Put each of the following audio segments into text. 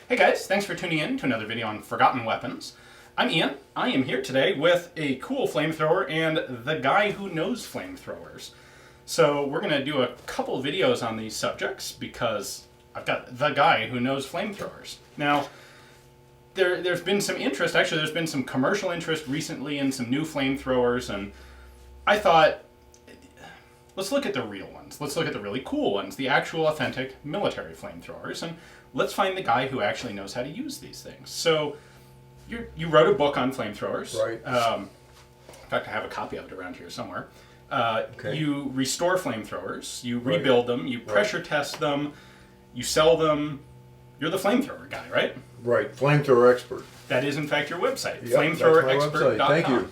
Hey guys, thanks for tuning in to another video on Forgotten Weapons. I'm Ian. I am here today with a cool flamethrower and the guy who knows flamethrowers. So we're going to do a couple videos on these subjects because I've got the guy who knows flamethrowers. Now, there's been some interest, actually there's been some commercial interest recently in some new flamethrowers, and I thought, let's look at the real ones. Let's look at the really cool ones, the actual authentic military flamethrowers, and let's find the guy who actually knows how to use these things. So, you wrote a book on flamethrowers. Right. In fact, I have a copy of it around here somewhere. Okay. You restore flamethrowers, you rebuild them, you pressure test them, you sell them. You're the flamethrower guy, right? Right, flamethrower expert. That is, in fact, your website, Yep, flamethrowerexpert.com. Thank you.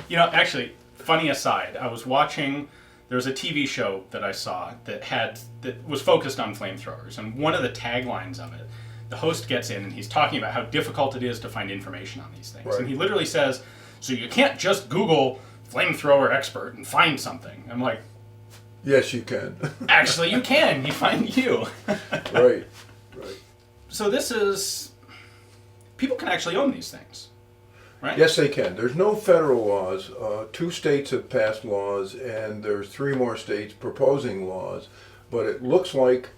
You know, actually, funny aside, I was watching, there was a TV show that I saw that was focused on flamethrowers, and one of the taglines of it, the host gets in and he's talking about how difficult it is to find information on these things. Right. And he literally says, so you can't just Google flamethrower expert and find something. I'm like, Yes, you can. actually you can. You find you. Right. So this is, people can actually own these things, right? Yes, they can. There's no federal laws. 2 states have passed laws, and there's 3 more states proposing laws. But it looks like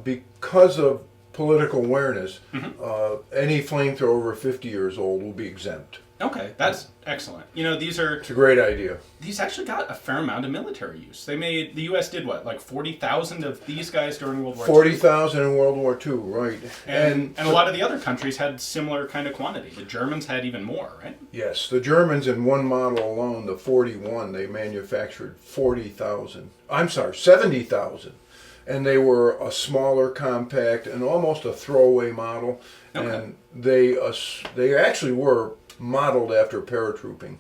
because of political awareness, any flamethrower over 50 years old will be exempt. Okay, that's excellent. You know, It's a great idea. these actually got a fair amount of military use. The U.S. did what, like 40,000 of these guys during World War II? 40,000 in World War II, right. And a lot of the other countries had similar kind of quantity. The Germans had even more, right? Yes, the Germans in one model alone, the 41, they manufactured 70,000. And they were a smaller, compact, and almost a throwaway model. Okay. And they actually were modeled after paratrooping.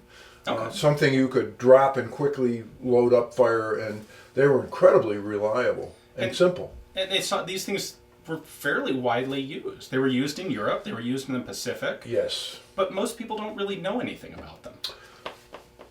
Okay. Something you could drop and quickly load up fire, and they were incredibly reliable and simple. And these things were fairly widely used. They were used in Europe, they were used in the Pacific. Yes. But most people don't really know anything about them.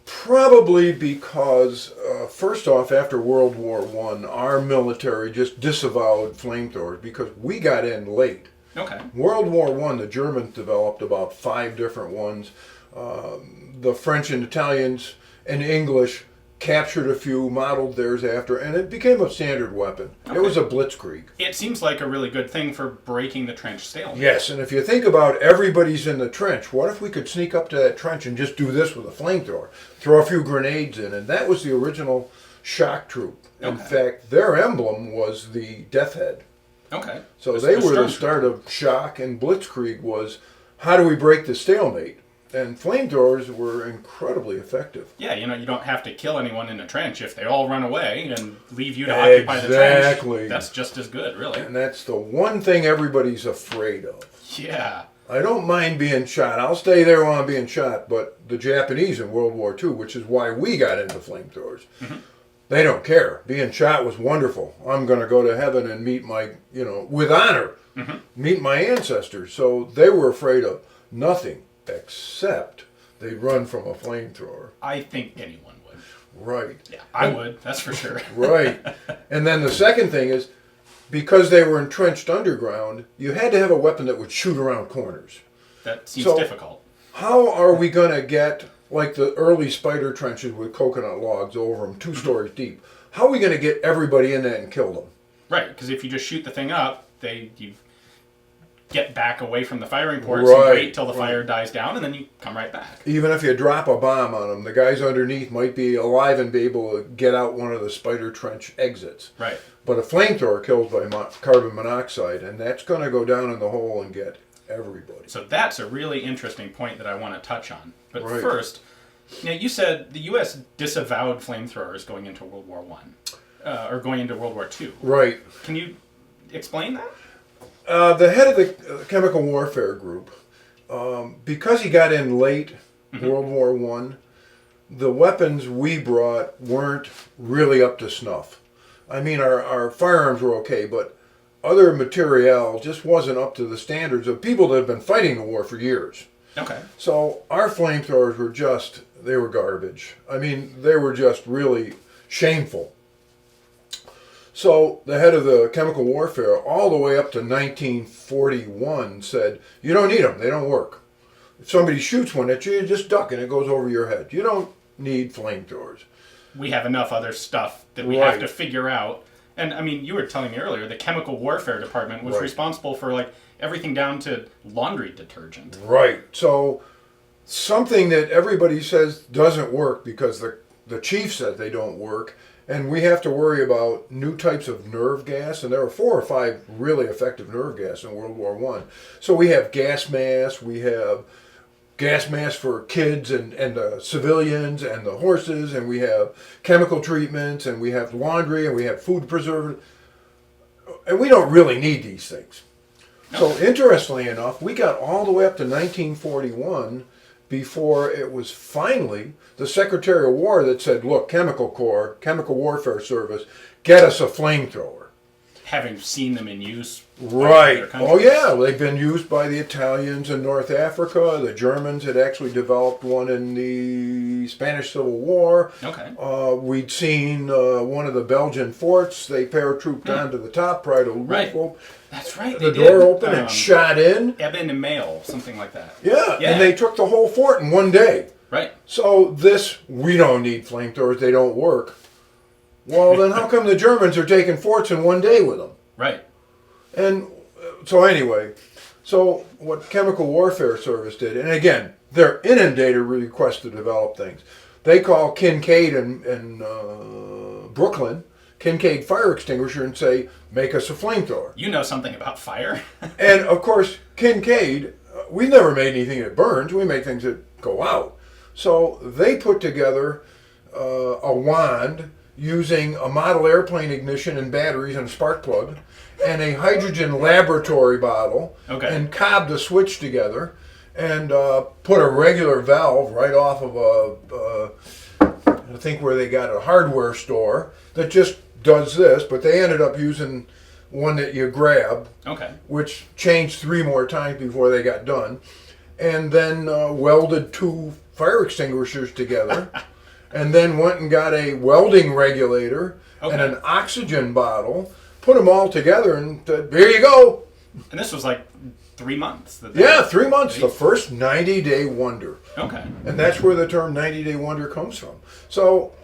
Probably because, first off, after World War I, our military just disavowed flamethrowers because we got in late. Okay. World War I, the Germans developed about 5 different ones. The French and Italians and English captured a few, modeled theirs after, and it became a standard weapon. Okay. It was a blitzkrieg. It seems like a really good thing for breaking the trench stalemate. Yes, and if you think about everybody's in the trench, what if we could sneak up to that trench and just do this with a flamethrower? Throw a few grenades in, and that was the original shock troop. In fact, their emblem was the death head. Okay. So they were the start of shock, and blitzkrieg was, how do we break the stalemate? And flamethrowers were incredibly effective. Yeah, you know, you don't have to kill anyone in a trench. If they all run away and leave you to occupy the trench, that's just as good, really. And that's the one thing everybody's afraid of. Yeah. I don't mind being shot. I'll stay there while I'm being shot, but the Japanese in World War II, which is why we got into flamethrowers, they don't care. Being shot was wonderful. I'm going to go to heaven and meet my, with honor, meet my ancestors. So they were afraid of nothing except they'd run from a flamethrower. I think anyone would. Right. Yeah, I would, that's for sure. Right. And then the second thing is, because they were entrenched underground, you had to have a weapon that would shoot around corners. That seems difficult. How are we going to get, like the early spider trenches with coconut logs over them, 2 stories deep, how are we going to get everybody in that and kill them? Right, because if you just shoot the thing up, you get back away from the firing ports and wait till the fire dies down, and then you come right back. Even if you drop a bomb on them, the guys underneath might be alive and be able to get out one of the spider trench exits. Right. But a flamethrower kills by carbon monoxide, and that's going to go down in the hole and get everybody. So that's a really interesting point that I want to touch on. But first, you said the U.S. disavowed flamethrowers going into World War I, or going into World War II. Right. Can you explain that? The head of the chemical warfare group, because he got in late World War I, the weapons we brought weren't really up to snuff. I mean, our firearms were okay, but other material just wasn't up to the standards of people that had been fighting the war for years. Okay. So our flamethrowers were they were garbage. I mean, they were just really shameful. So the head of the chemical warfare, all the way up to 1941, said, you don't need them. They don't work. If somebody shoots one at you, you just duck and it goes over your head. You don't need flamethrowers. We have enough other stuff that we have to figure out. And I mean, you were telling me earlier, the chemical warfare department was responsible for like everything down to laundry detergent. Right. So something that everybody says doesn't work because the chief said they don't work, and we have to worry about new types of nerve gas, and there are 4 or 5 really effective nerve gas in World War I. So we have gas masks, we have gas masks for kids and the civilians and the horses, and we have chemical treatments, and we have laundry, and we have food preservatives, and we don't really need these things. So interestingly enough, we got all the way up to 1941 before it was finally the Secretary of War that said, look, Chemical Corps, Chemical Warfare Service, get us a flamethrower. Having seen them in use. Right. Oh, yeah. They've been used by the Italians in North Africa. The Germans had actually developed one in the Spanish Civil War. Okay. We'd seen one of the Belgian forts. They paratrooped onto the top, pried a roof open. That's right. The door open and shot in. Eben and Mail, something like that. Yeah, and they took the whole fort in one day. Right. So we don't need flamethrowers. They don't work. Well, then how come the Germans are taking forts in one day with them? Right. And so anyway, so what Chemical Warfare Service did, and again, they're inundated with requests to develop things. They call Kincaid in Brooklyn, Kincaid Fire Extinguisher, and say, make us a flamethrower. You know something about fire. And of course, Kincaid, we never made anything that burns. We make things that go out. So they put together a wand using a model airplane ignition and batteries and a spark plug and a hydrogen laboratory bottle, and cobbed a switch together and put a regular valve right off of I think where they got a hardware store that just does this, but they ended up using one that you grab, which changed 3 more times before they got done, and then welded 2 fire extinguishers together. And then went and got a welding regulator and an oxygen bottle, put them all together, and here you go. And this was like 3 months. Yeah, 3 months. The first 90-day wonder. Okay. And that's where the term 90-day wonder comes from. So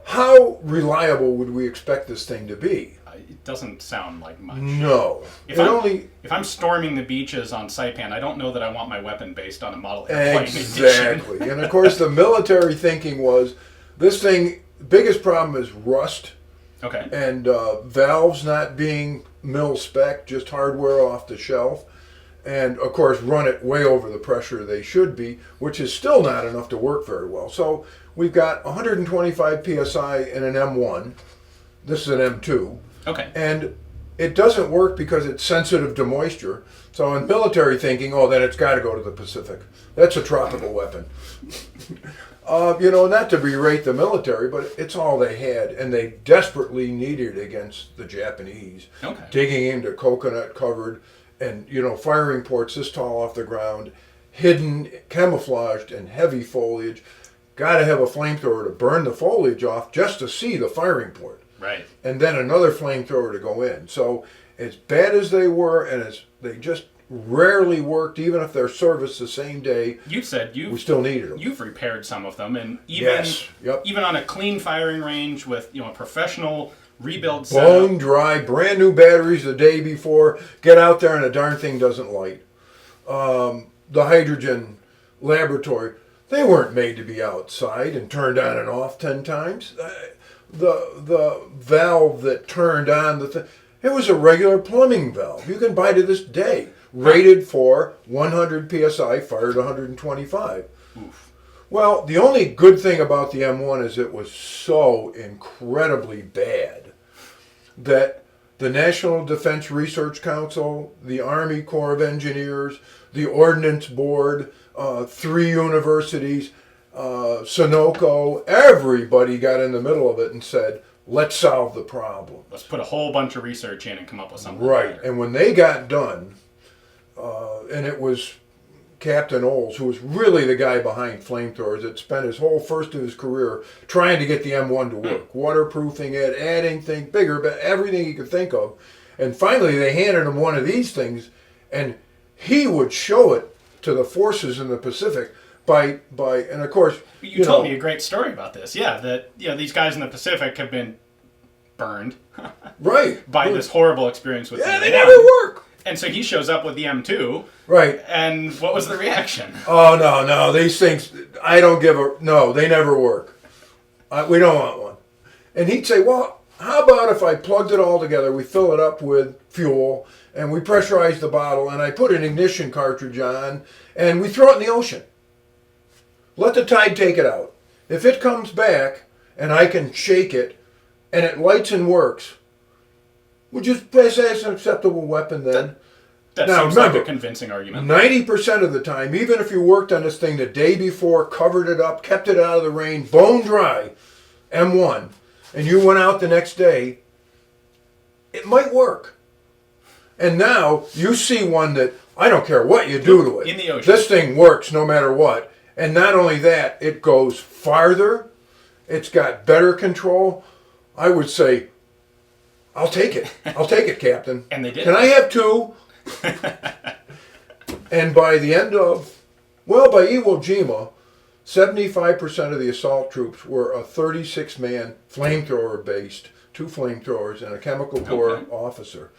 how reliable would we expect this thing to be? It doesn't sound like much. No. If I'm storming the beaches on Saipan, I don't know that I want my weapon based on a model airplane edition. Exactly. And of course the military thinking was, this thing, biggest problem is rust. And valves not being mil spec, just hardware off the shelf. And of course run it way over the pressure they should be, which is still not enough to work very well. So we've got 125 psi in an M1. This is an M2. And it doesn't work because it's sensitive to moisture. So in military thinking, then it's got to go to the Pacific. That's a tropical weapon. Not to berate the military, but it's all they had, and they desperately needed it against the Japanese. Digging into coconut covered and, firing ports this tall off the ground, hidden, camouflaged, and heavy foliage. Got to have a flamethrower to burn the foliage off just to see the firing port. Right. And then another flamethrower to go in. So as bad as they were, and they just rarely worked, even if they're serviced the same day. You said we still needed them. You've repaired some of them, and even on a clean firing range with a professional rebuild setup. Bone dry, brand new batteries the day before. Get out there and the darn thing doesn't light. The hydrogen laboratory, they weren't made to be outside and turned on and off 10 times. The valve that turned on it was a regular plumbing valve. You can buy to this day. Rated for 100 psi, fired 125. Oof. Well, the only good thing about the M1 is it was so incredibly bad that the National Defense Research Council, the Army Corps of Engineers, the Ordnance Board, 3 universities, Sunoco, everybody got in the middle of it and said, let's solve the problem. Let's put a whole bunch of research in and come up with something. Right, better. and when they got done, and it was Captain Oles, who was really the guy behind flamethrowers, that spent his whole first of his career trying to get the M1 to work, waterproofing it, adding things, bigger, but everything he could think of. And finally, they handed him one of these things, and he would show it to the forces in the Pacific by and of course you told me a great story about this. Yeah, that these guys in the Pacific have been burned right by this horrible experience with the they M1. never work. And so he shows up with the M2. Right. And what was the reaction? Oh, no, these things, I don't give a, no, they never work. We don't want one. And he'd say, well, how about if I plugged it all together, we fill it up with fuel, and we pressurize the bottle, and I put an ignition cartridge on, and we throw it in the ocean. Let the tide take it out. If it comes back, and I can shake it, and it lights and works, would you say it's an acceptable weapon then? That now, seems remember, like a convincing argument. 90% of the time, even if you worked on this thing the day before, covered it up, kept it out of the rain, bone dry, M1, and you went out the next day, it might work. And now you see one that, I don't care what you do to it. In the ocean. This thing works no matter what. And not only that, it goes farther. It's got better control. I would say, I'll take it. I'll take it, Captain. And they did. Can I have two? And by the end of, by Iwo Jima, 75% of the assault troops were a 36-man flamethrower based, 2 flamethrowers and a chemical corps officer,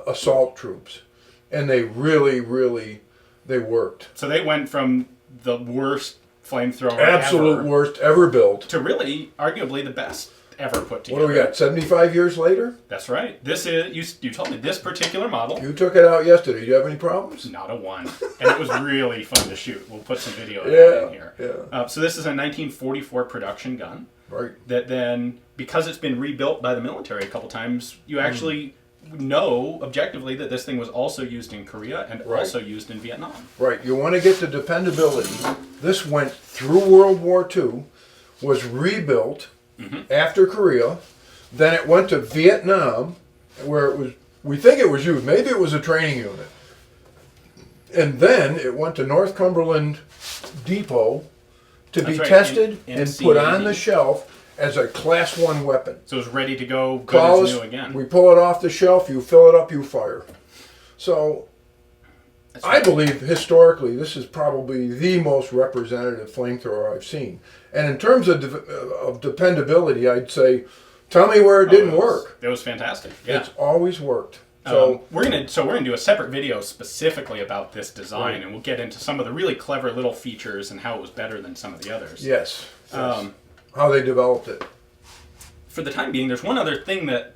assault troops. And they really, they worked. So they went from the worst flamethrower Absolute worst ever built. to really, arguably, the best ever put together. What do we got, 75 years later? That's right. This is, you told me, this particular model. You took it out yesterday. Do you have any problems? Not a one. And it was really fun to shoot. We'll put some video of that in here. Yeah. So this is a 1944 production gun. Right. That then, because it's been rebuilt by the military a couple times, you actually know objectively that this thing was also used in Korea and also used in Vietnam. Right. You want to get the dependability. This went through World War II, was rebuilt after Korea, then it went to Vietnam, where it was, we think it was used, maybe it was a training unit. And then it went to North Cumberland Depot to be tested and put on the shelf as a Class 1 weapon. So it's ready to go, good as new again. We pull it off the shelf, you fill it up, you fire. So I believe historically this is probably the most representative flamethrower I've seen. And in terms of dependability, I'd say, tell me where it didn't work. It was fantastic. Yeah. It's always worked. So we're gonna do a separate video specifically about this design, and we'll get into some of the really clever little features and how it was better than some of the others. Yes. How they developed it. For the time being, there's one other thing that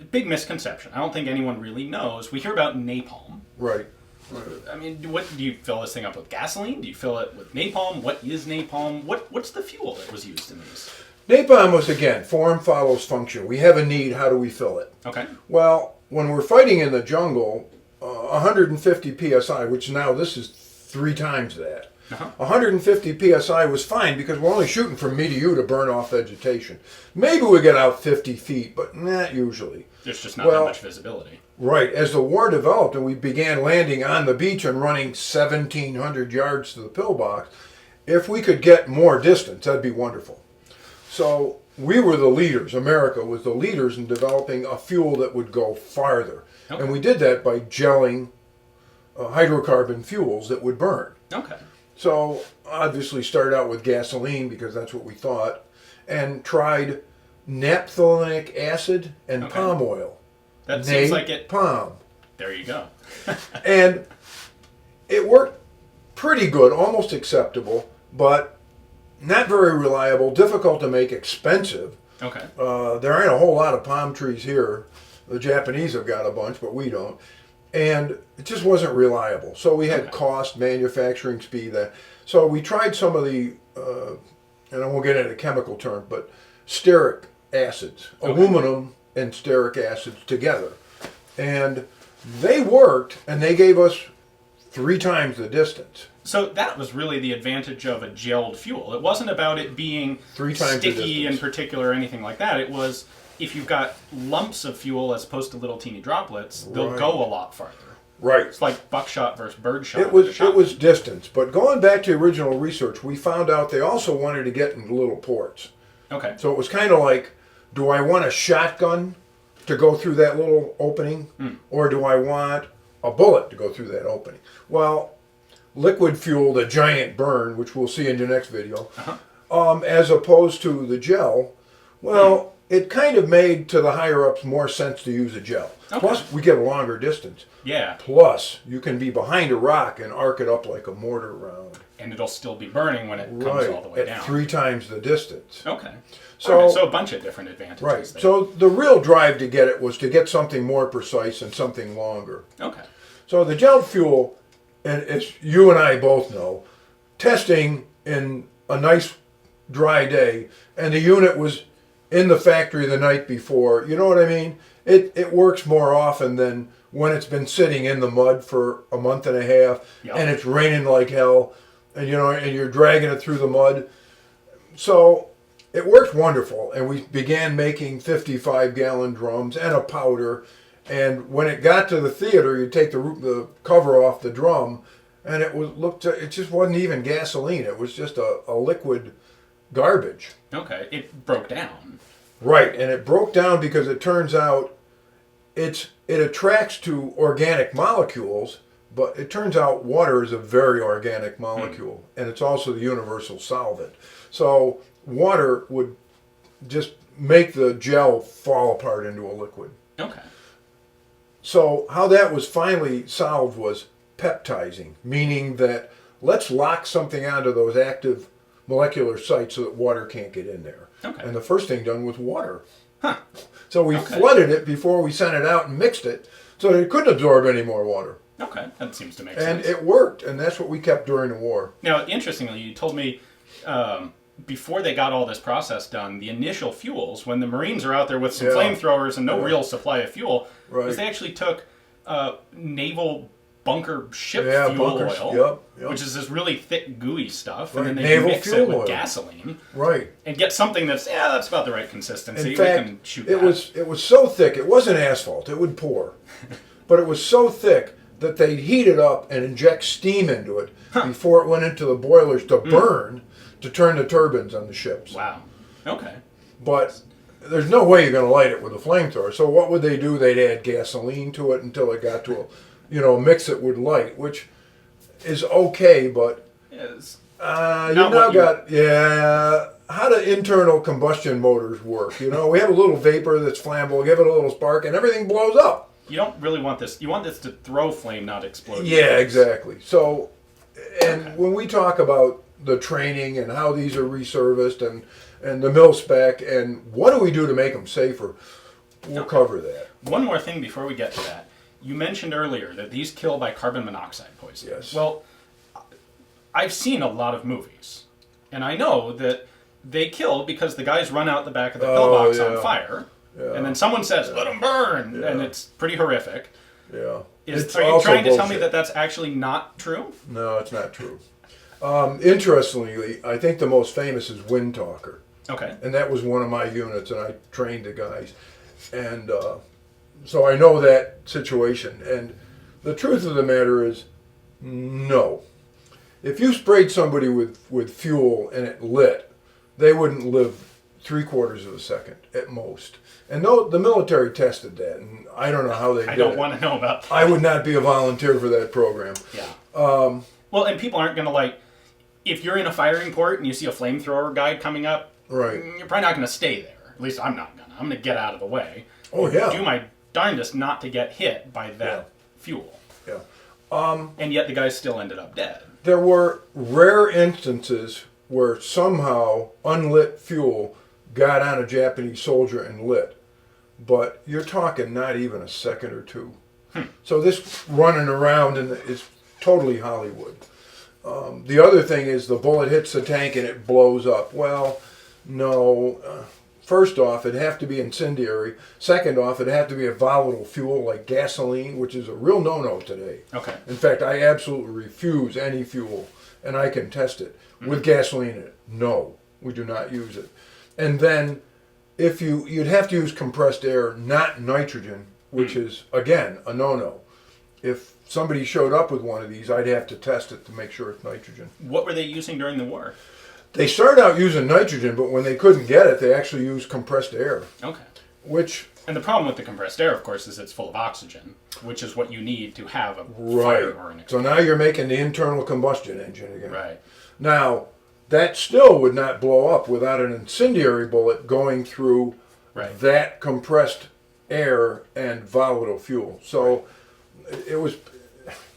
big misconception. I don't think anyone really knows. We hear about napalm. Right. I mean, what do you fill this thing up with? Gasoline? Do you fill it with napalm? What is napalm? What's the fuel that was used in these? Napalm was, again, form follows function. We have a need, how do we fill it? Okay. Well, when we're fighting in the jungle, 150 psi, which now this is 3 times that. 150 psi was fine because we're only shooting from me to you to burn off vegetation. Maybe we get out 50 feet, but not usually. There's just not that much visibility. Right. As the war developed and we began landing on the beach and running 1,700 yards to the pillbox, if we could get more distance, that'd be wonderful. So we were the leaders. America was the leaders in developing a fuel that would go farther. Okay. And we did that by gelling hydrocarbon fuels that would burn. Okay. So obviously started out with gasoline because that's what we thought, and tried naphthalenic acid and palm oil. That seems like it. Palm. There you go. And it worked pretty good, almost acceptable, but not very reliable, difficult to make, expensive. Okay. There ain't a whole lot of palm trees here. The Japanese have got a bunch, but we don't. And it just wasn't reliable. So we had cost, manufacturing speed. So we tried some of the, and I won't get into chemical terms, but steric acids, aluminum and steric acids together. And they worked, and they gave us 3 times the distance. So that was really the advantage of a gelled fuel. It wasn't about it being 3 times sticky in particular or anything like that. It was, if you've got lumps of fuel as opposed to little teeny droplets, they'll go a lot farther. Right. It's like buckshot versus birdshot. It was distance, but going back to original research, we found out they also wanted to get into little ports. Okay. So it was kind of like, do I want a shotgun to go through that little opening, or do I want a bullet to go through that opening? Well, liquid fuel, the giant burn, which we'll see in the next video, as opposed to the gel, well, it kind of made to the higher ups more sense to use a gel. Okay. Plus, we get a longer distance. Yeah. Plus, you can be behind a rock and arc it up like a mortar round. And it'll still be burning when it comes all the way down. At 3 times the distance. Okay. So, so a bunch of different advantages. Right. There. So the real drive to get it was to get something more precise and something longer. Okay. So the gel fuel, and as you and I both know, testing in a nice dry day, and the unit was in the factory the night before, you know what I mean? It works more often than when it's been sitting in the mud for a month and a half, and it's raining like hell, and and you're dragging it through the mud. So it worked wonderful, and we began making 55-gallon drums and a powder. And when it got to the theater, you take the cover off the drum, and it just wasn't even gasoline. It was just a liquid garbage. Okay, it broke down. Right, and it broke down because it turns out it attracts to organic molecules, but it turns out water is a very organic molecule, and it's also the universal solvent. So water would just make the gel fall apart into a liquid. Okay. So how that was finally solved was peptizing, meaning that let's lock something onto those active molecular sites so that water can't get in there. Okay. And the first thing done was water. Huh. So we flooded it before we sent it out and mixed it so that it couldn't absorb any more water. Okay, that seems to make And sense. it worked, and that's what we kept during the war. Now, interestingly, you told me before they got all this process done, the initial fuels, when the Marines are out there with some flamethrowers and no real supply of fuel, is they actually took naval bunker ship fuel oil, which is this really thick, gooey stuff, and then they mix it with gasoline, and get something that's about the right consistency. In fact, we can shoot it was so thick, it wasn't asphalt, it would pour, but it was so thick that they'd heat it up and inject steam into it before it went into the boilers to burn, to turn the turbines on the ships. Wow. Okay. But there's no way you're going to light it with a flamethrower. So what would they do? They'd add gasoline to it until it got to a mix it with light, which is okay, but how do internal combustion motors work? We have a little vapor that's flammable, give it a little spark, and everything blows up. You don't really want this. You want this to throw flame, not explode. Yeah, exactly. So, and when we talk about the training and how these are reserviced and the mil spec and what do we do to make them safer, we'll cover that. One more thing before we get to that. You mentioned earlier that these kill by carbon monoxide poisoning. Yes. Well, I've seen a lot of movies, and I know that they kill because the guys run out the back of the pillbox on fire, and then someone says, "Let them burn," and it's pretty horrific. Yeah. Are you trying to tell me that that's actually not true? No, it's not true. Interestingly, I think the most famous is Wind Talker. Okay. And that was one of my units, and I trained the guys. And so I know that situation. And the truth of the matter is, no. If you sprayed somebody with fuel and it lit, they wouldn't live 3/4 of a second at most. And the military tested that, and I don't know how they did it. I don't want to know about that. I would not be a volunteer for that program. Yeah. Well, and people aren't going to if you're in a firing port and you see a flamethrower guy coming up, you're probably not going to stay there. At least I'm not going to. I'm going to get out of the way. Oh, yeah. Do my darndest not to get hit by that fuel. Yeah. And yet the guys still ended up dead. There were rare instances where somehow unlit fuel got on a Japanese soldier and lit. But you're talking not even a second or two. So this running around is totally Hollywood. The other thing is the bullet hits the tank and it blows up. Well, no. First off, it'd have to be incendiary. Second off, it'd have to be a volatile fuel like gasoline, which is a real no-no today. Okay. In fact, I absolutely refuse any fuel, and I can test it, with gasoline in it. No, we do not use it. And then you'd have to use compressed air, not nitrogen, which is, again, a no-no. if somebody showed up with one of these, I'd have to test it to make sure it's nitrogen. What were they using during the war? They started out using nitrogen, but when they couldn't get it, they actually used compressed air. Okay. Which... And the problem with the compressed air, of course, is it's full of oxygen, which is what you need to have a right. fire or an explosion. So now you're making the internal combustion engine again. Right. Now, that still would not blow up without an incendiary bullet going through right. that compressed air and volatile fuel. So it was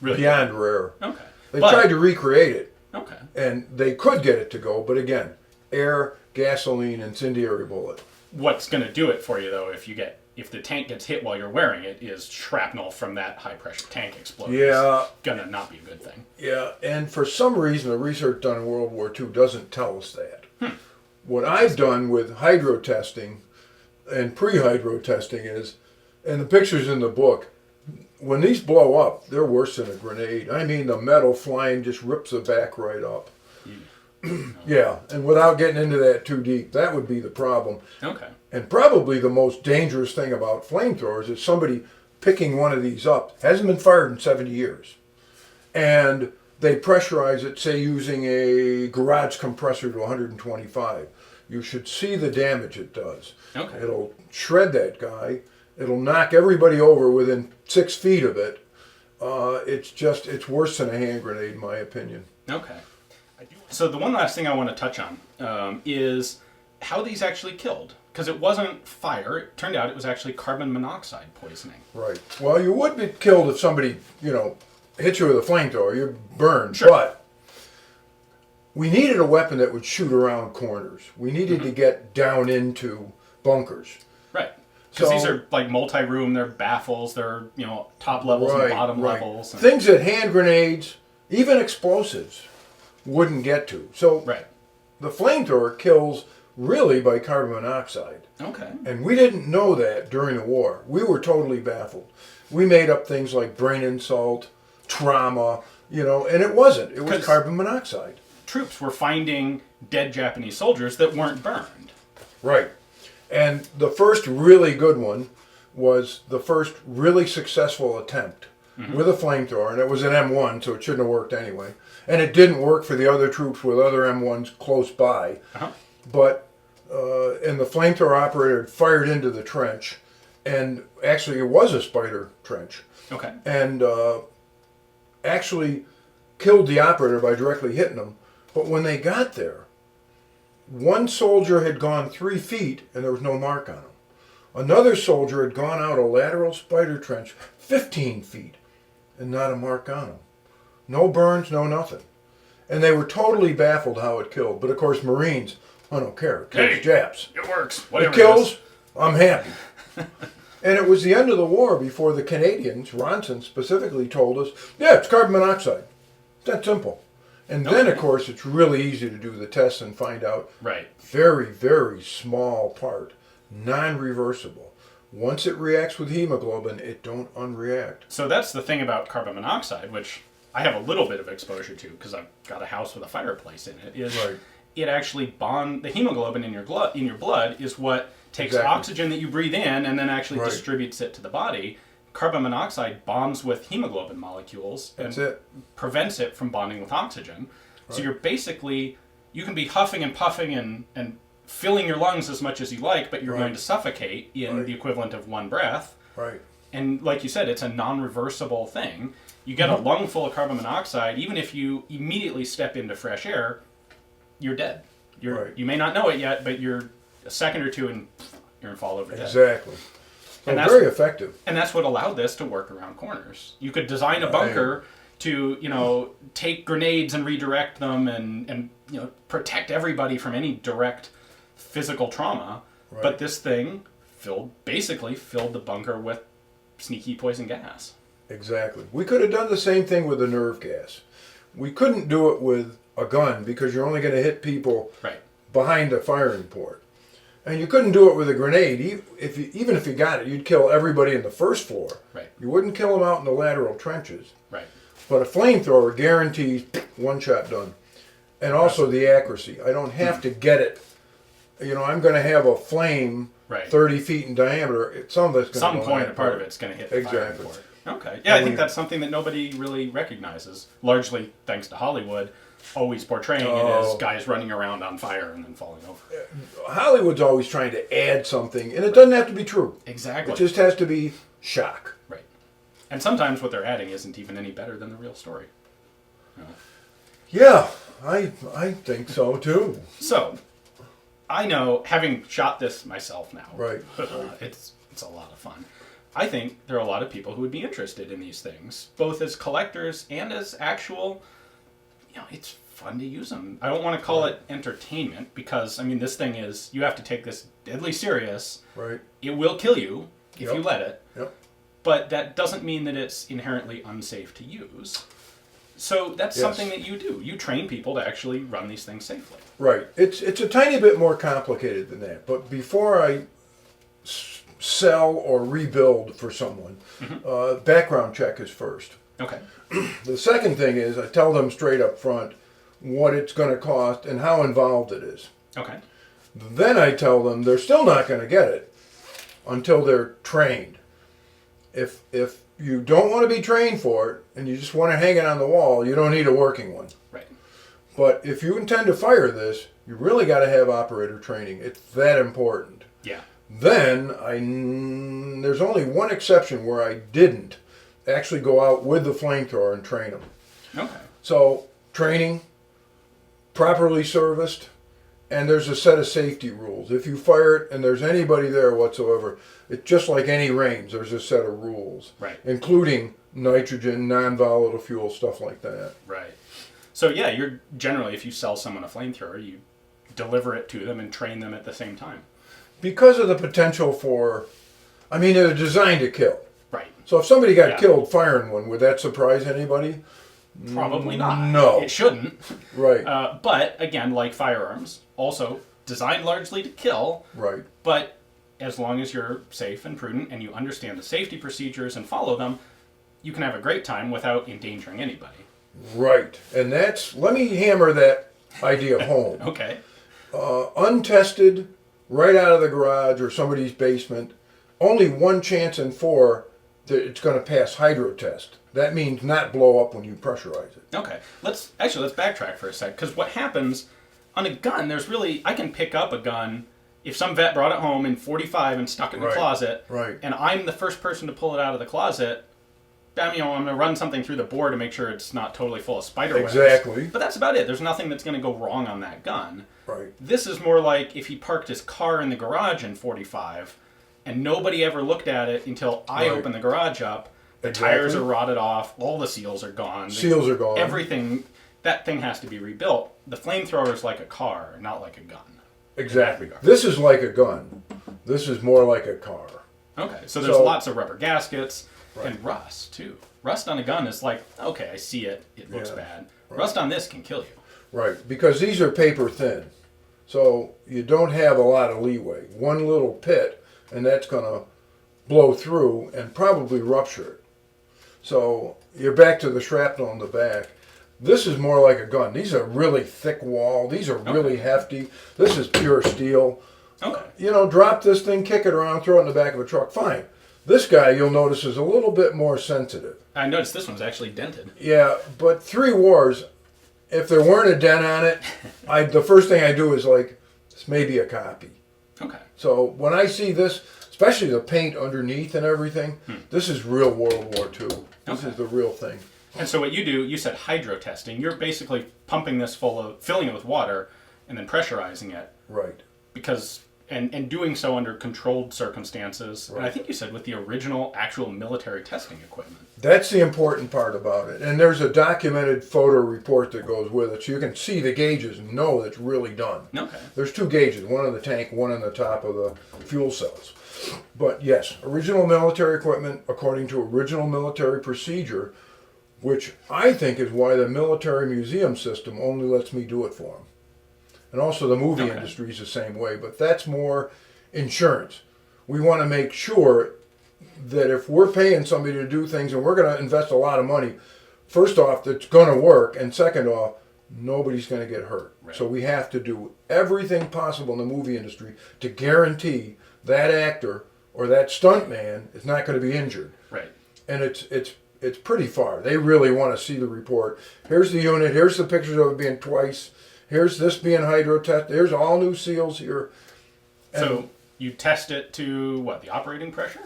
really beyond rare. Okay. They tried to recreate it. Okay. And they could get it to go, but again, air, gasoline, incendiary bullet. What's going to do it for you, though, if the tank gets hit while you're wearing it, is shrapnel from that high-pressure tank exploding. Yeah. It's going to not be a good thing. Yeah, and for some reason, the research done in World War II doesn't tell us that. What I've done with hydro testing and pre-hydro testing is, and the picture's in the book, when these blow up, they're worse than a grenade. I mean, the metal flying just rips the back right up. Yeah, and without getting into that too deep, that would be the problem. Okay. And probably the most dangerous thing about flamethrowers is somebody picking one of these up, hasn't been fired in 70 years, and they pressurize it, say using a garage compressor to 125. You should see the damage it does. Okay. It'll shred that guy. It'll knock everybody over within 6 feet of it. It's worse than a hand grenade, in my opinion. Okay. So the one last thing I want to touch on is how these actually killed. Because it wasn't fire. It turned out it was actually carbon monoxide poisoning. Right. Well, you would be killed if somebody, hit you with a flamethrower. You're burned. Sure. But we needed a weapon that would shoot around corners. We needed to get down into bunkers. Right. Because these are like multi-room. They're baffles. They're, top levels and bottom levels. And things that hand grenades, even explosives, wouldn't get to. So the flamethrower kills really by carbon monoxide. Okay. And we didn't know that during the war. We were totally baffled. We made up things like brain insult, trauma, and it wasn't. It was carbon monoxide. Troops were finding dead Japanese soldiers that weren't burned. Right. And the first really good one was the first really successful attempt with a flamethrower, and it was an M1, so it shouldn't have worked anyway. And it didn't work for the other troops with other M1s close by. But and the flamethrower operator had fired into the trench, and actually it was a spider trench. Okay. And actually killed the operator by directly hitting him. But when they got there, one soldier had gone 3 feet and there was no mark on him. Another soldier had gone out a lateral spider trench 15 feet and not a mark on him. No burns, no nothing. And they were totally baffled how it killed. But of course, Marines, I don't care. It kills Japs. It works. Whatever it kills, I'm happy. And it was the end of the war before the Canadians, Ronson specifically, told us, yeah, it's carbon monoxide. It's that simple. And then, of course, it's really easy to do the tests and find out very, very small part, non-reversible. Once it reacts with hemoglobin, it don't unreact. So that's the thing about carbon monoxide, which I have a little bit of exposure to because I've got a house with a fireplace in it, is it actually the hemoglobin in your blood is what takes oxygen that you breathe in and then actually distributes it to the body. Carbon monoxide bonds with hemoglobin molecules and prevents it from bonding with oxygen. So you're basically, you can be huffing and puffing and filling your lungs as much as you like, but you're going to suffocate in the equivalent of one breath. Right. And like you said, it's a non-reversible thing. You get a lung full of carbon monoxide, even if you immediately step into fresh air, you're dead. You may not know it yet, but you're a second or two and you're going to fall over dead. Exactly. And that's very effective. And that's what allowed this to work around corners. You could design a bunker to, take grenades and redirect them and protect everybody from any direct physical trauma. Right. But this thing basically filled the bunker with sneaky poison gas. Exactly. We could have done the same thing with the nerve gas. We couldn't do it with a gun because you're only going to hit people behind a firing port. And you couldn't do it with a grenade. Even if you got it, you'd kill everybody in the first floor. Right. You wouldn't kill them out in the lateral trenches. Right. But a flamethrower guarantees one shot done. And also the accuracy. I don't have to get it. I'm going to have a flame 30 feet in diameter. Some point, a part of it's going to hit the firing port. Okay. Yeah, I think that's something that nobody really recognizes, largely thanks to Hollywood, always portraying it as guys running around on fire and then falling over. Hollywood's always trying to add something, and it doesn't have to be true. Exactly. It just has to be shock. Right. And sometimes what they're adding isn't even any better than the real story. Yeah, I think so too. So, I know, having shot this myself now, Right. it's a lot of fun. I think there are a lot of people who would be interested in these things, both as collectors and as actual, it's fun to use them. I don't want to call it entertainment because, this thing is, you have to take this deadly serious. Right. It will kill you if you let it. Yep. But that doesn't mean that it's inherently unsafe to use. So that's something that you do. You train people to actually run these things safely. Right. It's a tiny bit more complicated than that. But before I sell or rebuild for someone, background check is first. Okay. The second thing is I tell them straight up front what it's going to cost and how involved it is. Okay. Then I tell them they're still not going to get it until they're trained. If you don't want to be trained for it and you just want to hang it on the wall, you don't need a working one. Right. But if you intend to fire this, you really got to have operator training. It's that important. Yeah. Then there's only one exception where I didn't actually go out with the flamethrower and train them. Okay. So training, properly serviced, and there's a set of safety rules. If you fire it and there's anybody there whatsoever, it's just like any range. There's a set of rules, right, including nitrogen, non-volatile fuel, stuff like that. Right. So yeah, you're generally, if you sell someone a flamethrower, you deliver it to them and train them at the same time. Because of the potential for, they're designed to kill. Right. So if somebody got killed firing one, would that surprise anybody? Probably not. No. It shouldn't. Right. But again, like firearms, also designed largely to kill. Right. But as long as you're safe and prudent and you understand the safety procedures and follow them, you can have a great time without endangering anybody. Right. And let me hammer that idea home. Okay. Untested, right out of the garage or somebody's basement, only one chance in 4 that it's going to pass hydro test. That means not blow up when you pressurize it. Okay. Let's backtrack for a sec, because what happens on a gun, I can pick up a gun if some vet brought it home in 45 and stuck it in the closet, right, and I'm the first person to pull it out of the closet, I'm going to run something through the bore to make sure it's not totally full of spider webs. Exactly. But that's about it. There's nothing that's going to go wrong on that gun. Right. This is more like if he parked his car in the garage in 45 and nobody ever looked at it until I opened the garage up. The tires are rotted off. All the seals are gone. Seals are gone. Everything, that thing has to be rebuilt. The flamethrower is like a car, not like a gun. Exactly. This is like a gun. This is more like a car. Okay, so there's lots of rubber gaskets and rust, too. Rust on a gun is like, okay, I see it. It looks bad. Right. Rust on this can kill you. Right, because these are paper thin. So you don't have a lot of leeway. One little pit, and that's going to blow through and probably rupture it. So you're back to the shrapnel in the back. This is more like a gun. These are really thick wall. These are really hefty. This is pure steel. Okay. Drop this thing, kick it around, throw it in the back of a truck. Fine. This guy, you'll notice, is a little bit more sensitive. I noticed this one's actually dented. Yeah, but 3 wars, if there weren't a dent on it, the first thing I do is this may be a copy. Okay. So when I see this, especially the paint underneath and everything, this is real World War II. This is the real thing. And so what you do, you said hydro testing. You're basically pumping this filling it with water, and then pressurizing it. Right. Because, and doing so under controlled circumstances. Right. And I think you said with the original actual military testing equipment. That's the important part about it. And there's a documented photo report that goes with it, so you can see the gauges and know it's really done. Okay. There's 2 gauges, one on the tank, one on the top of the fuel cells. But yes, original military equipment according to original military procedure, which I think is why the military museum system only lets me do it for them. And also the movie industry is the same way, but that's more insurance. We want to make sure that if we're paying somebody to do things and we're going to invest a lot of money, first off, it's going to work, and second off, nobody's going to get hurt. Right. So we have to do everything possible in the movie industry to guarantee that actor or that stunt man is not going to be injured. Right. and it's pretty far. They really want to see the report. Here's the unit. Here's the pictures of it being twice. Here's this being hydro test. There's all new seals here. And so you test it to what? The operating pressure?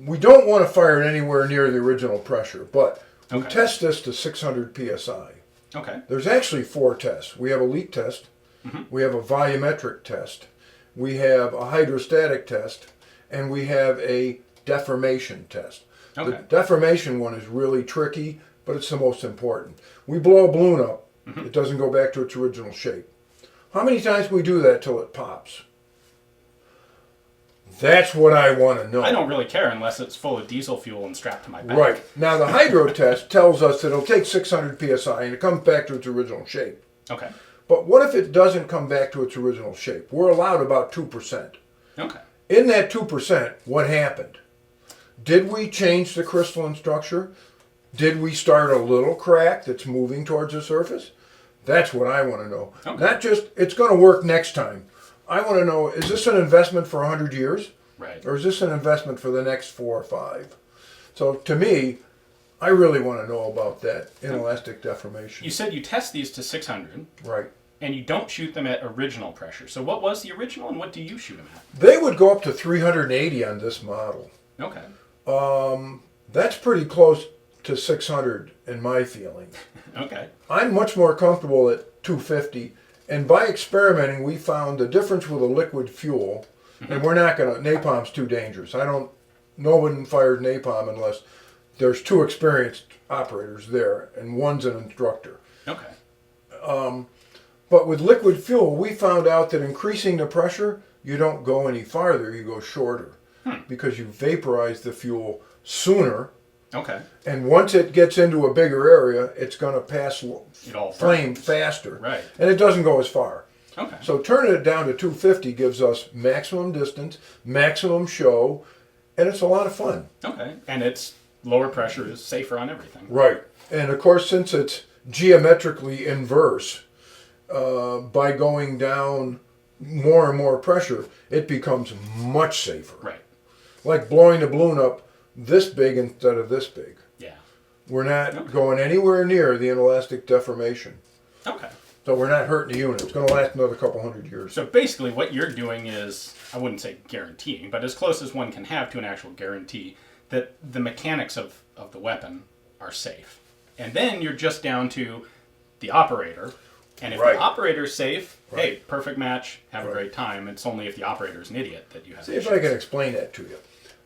We don't want to fire it anywhere near the original pressure, but we test this to 600 psi. Okay. There's actually 4 tests. We have a leak test. We have a volumetric test. We have a hydrostatic test, and we have a deformation test. Okay. The deformation one is really tricky, but it's the most important. We blow a balloon up, it doesn't go back to its original shape. How many times can we do that till it pops? That's what I want to know. I don't really care unless it's full of diesel fuel and strapped to my back. Right. Now the hydro test tells us that it'll take 600 psi and it comes back to its original shape. Okay. But what if it doesn't come back to its original shape? We're allowed about 2%. Okay. In that 2%, what happened? Did we change the crystalline structure? Did we start a little crack that's moving towards the surface? That's what I want to know. Okay. Not just, it's going to work next time. I want to know, is this an investment for 100 years? Right. Or is this an investment for the next 4 or 5? So to me, I really want to know about that inelastic deformation. You said you test these to 600. Right. And you don't shoot them at original pressure. So what was the original and what do you shoot them at? They would go up to 380 on this model. Okay. That's pretty close to 600 in my feeling. Okay. I'm much more comfortable at 250. And by experimenting, we found the difference with a liquid fuel, and we're not going to, napalm's too dangerous. No one fires napalm unless there's 2 experienced operators there, and one's an instructor. Okay. But with liquid fuel, we found out that increasing the pressure, you don't go any farther, you go shorter. Because you vaporize the fuel sooner. Okay. And once it gets into a bigger area, it's going to pass flame burns faster. Right. And it doesn't go as far. Okay. So turning it down to 250 gives us maximum distance, maximum show, and it's a lot of fun. Okay. And it's lower pressure is safer on everything. Right. And of course, since it's geometrically inverse, by going down more and more pressure, it becomes much safer. Right. Like blowing the balloon up this big instead of this big. Yeah. We're not going anywhere near the inelastic deformation. Okay. So we're not hurting the unit. It's going to last another couple hundred years. So basically what you're doing is, I wouldn't say guaranteeing, but as close as one can have to an actual guarantee that the mechanics of the weapon are safe. And then you're just down to the operator. And if the operator's safe, hey, perfect match, have a great time. It's only if the operator's an idiot that you have See if I can explain that to you.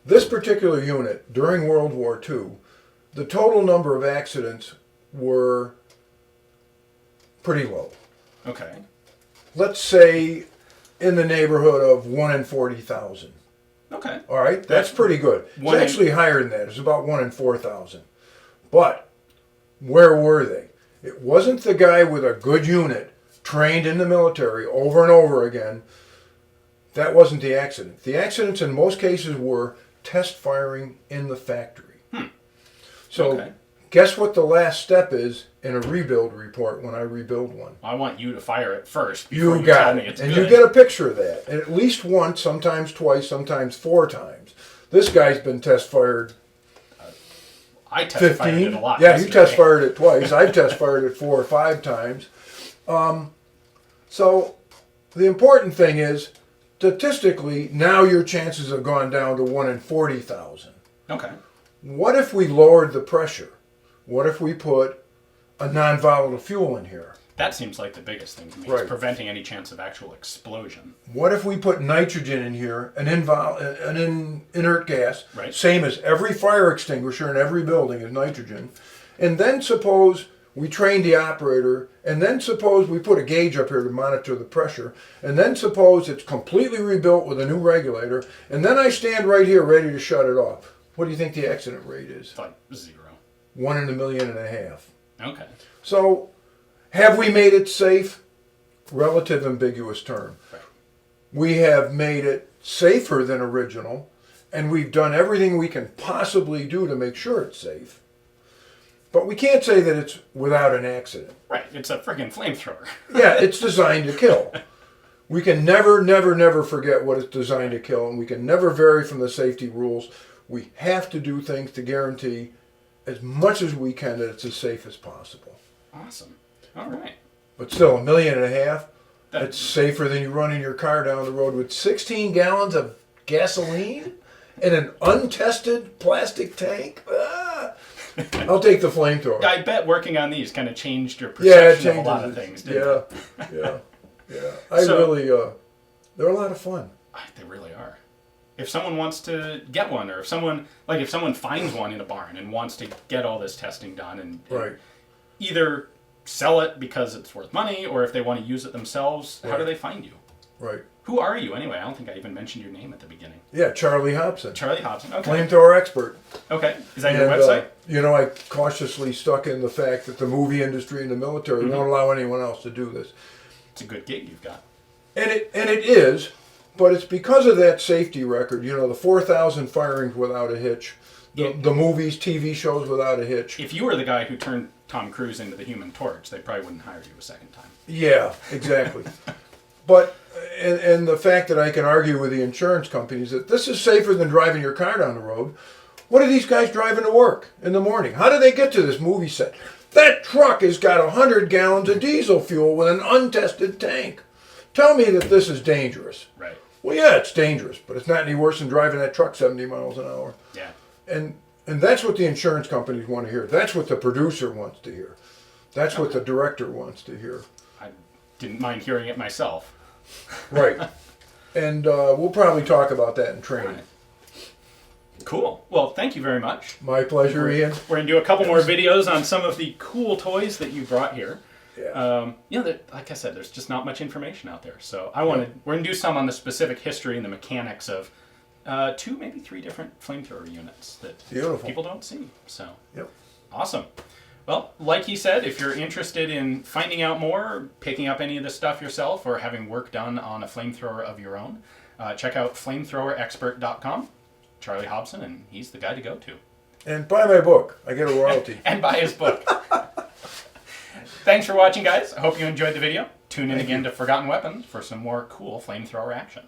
This particular unit, during World War II, the total number of accidents were pretty low. Okay. Let's say in the neighborhood of 1 in 40,000. Okay. All right? That's pretty good. It's actually higher than that. It's about 1 in 4,000. But where were they? It wasn't the guy with a good unit trained in the military over and over again. That wasn't the accident. The accidents in most cases were test firing in the factory. So guess what the last step is in a rebuild report when I rebuild one? I want you to fire it first before You got tell me it. it's And good. you get a picture of that. And at least once, sometimes twice, sometimes 4 times. This guy's been test fired I test fired it a lot. Yeah, you test fired it twice. I've test fired it 4 or 5 times. So the important thing is, statistically, now your chances have gone down to 1 in 40,000. Okay. What if we lowered the pressure? What if we put a non-volatile fuel in here? That seems like the biggest thing to me, Right. is preventing any chance of actual explosion. What if we put nitrogen in here, an inert gas, Right. same as every fire extinguisher in every building is nitrogen, and then suppose we train the operator, and then suppose we put a gauge up here to monitor the pressure, and then suppose it's completely rebuilt with a new regulator, and then I stand right here ready to shut it off. What do you think the accident rate is? It's like 0. 1 in 1.5 million. Okay. So, have we made it safe? Relative ambiguous term. Right. We have made it safer than original, and we've done everything we can possibly do to make sure it's safe. But we can't say that it's without an accident. Right. It's a friggin' flamethrower. Yeah, it's designed to kill. We can never forget what it's designed to kill, and we can never vary from the safety rules. We have to do things to guarantee as much as we can that it's as safe as possible. Awesome. All right. But still, $1.5 million, that's safer than you running your car down the road with 16 gallons of gasoline in an untested plastic tank. I'll take the flamethrower. I bet working on these kind of changed your perception of a lot of things, didn't it? Yeah. They're a lot of fun. They really are. If someone wants to get one, or if someone finds one in a barn and wants to get all this testing done and either sell it because it's worth money, or if they want to use it themselves, how do they find you? Right. Who are you anyway? I don't think I even mentioned your name at the beginning. Yeah, Charlie Hobson. Charlie Hobson. Okay. Flamethrower expert. Okay. Is that your website? I cautiously stuck in the fact that the movie industry and the military won't allow anyone else to do this. It's a good gig you've got. And it is, but it's because of that safety record. The 4,000 firings without a hitch. The movies, TV shows without a hitch. If you were the guy who turned Tom Cruise into the Human Torch, they probably wouldn't hire you a second time. Yeah, exactly. But and the fact that I can argue with the insurance companies that this is safer than driving your car down the road. What are these guys driving to work in the morning? How do they get to this movie set? That truck has got 100 gallons of diesel fuel with an untested tank. Tell me that this is dangerous. Right. Well, yeah, it's dangerous, but it's not any worse than driving that truck 70 miles an hour. Yeah. And that's what the insurance companies want to hear. That's what the producer wants to hear. That's what the director wants to hear. I didn't mind hearing it myself. Right. And we'll probably talk about that in training. Right. Cool. Well, thank you very much. My pleasure, Ian. We're going to do a couple more videos on some of the cool toys that you brought here. Yeah. Like I said, there's just not much information out there. So we're going to do some on the specific history and the mechanics of 2, maybe 3 different flamethrower units that people don't see. So, awesome. Well, like he said, if you're interested in finding out more, picking up any of this stuff yourself, or having work done on a flamethrower of your own, check out flamethrowerexpert.com. Charlie Hobson, and he's the guy to go to. And buy my book. I get a royalty. And buy his book. Thanks for watching, guys. I hope you enjoyed the video. Tune in again to Forgotten Weapons for some more cool flamethrower action.